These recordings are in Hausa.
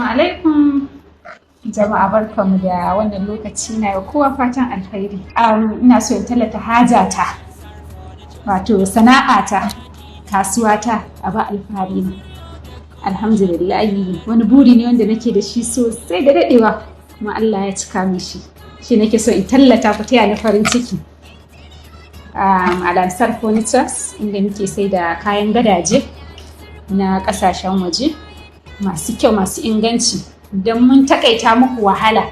Assalamu alaikum jama'a, barkamu da wannan lokaci. Na yi kowa fatan alkhairi. Ina so in tallata hajata, wato sana'ata, kasuwata a ba alfahari na. Alhamdulillah, wani buri ne wanda nake da shi sosai da daɗewa, kuma Allah ya cika min shi. Shi nake so in tallata, ku taya ni farin ciki. Alansar Furnitures, inda muke sai da kayan gadaje na ƙasashen waje masu kyau, masu inganci. Don mun takaita muku wahala,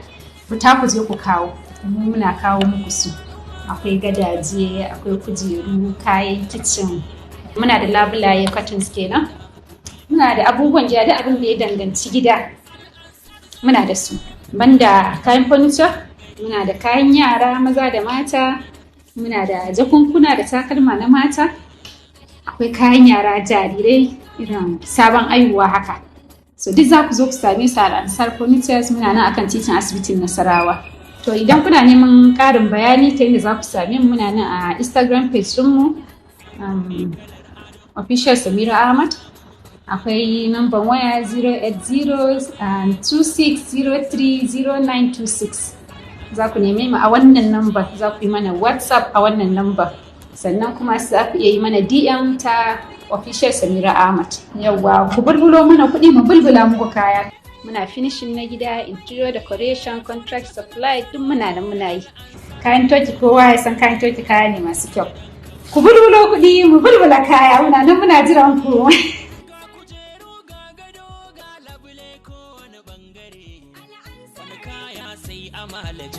fita ku je ku kawo, mu muna kawo muku su. Akwai gadaje, akwai kujeru, kayan kicin, muna da labulaye, curtains kenan, muna da abubuwan gida, da abin da ya danganci gida muna da su. Banda kayan furniture, muna da kayan yara maza da mata, muna da jakunkuna da takalma na mata, akwai kayan yara jarirai irin sabon aihuwa haka. So duk za ku zo ku same su a Alansar Furnitures. Muna nan akan titin asibitin Nasarawa. To idan kuna neman ƙarin bayani ta yadda za ku same mu, muna nan a Instagram page ɗinmu, official Samira Ahmed. Akwai number waya 08026030926. Za ku neme mu a wannan number, za ku yi mana WhatsApp a wannan number. Sannan kuma za ku iya yi mana DM ta official Samira Ahmed. Yawwa, ku bulbulo mana kuɗi mu bulbula muku kaya. Muna finishing na gida, interior decoration, contract supply, duk muna nan muna yi. Kayan toki, kowa ya san kayan toki kaya ne masu kyau. Ku bulbulo kuɗi mu bulbula kaya, muna nan muna jiran ku.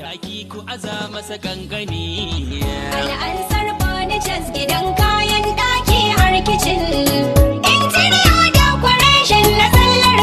Jaki ku aza masa gangani. Alansar Furnitures, gidan kayan ɗaki har kicin. Interior decoration na sallar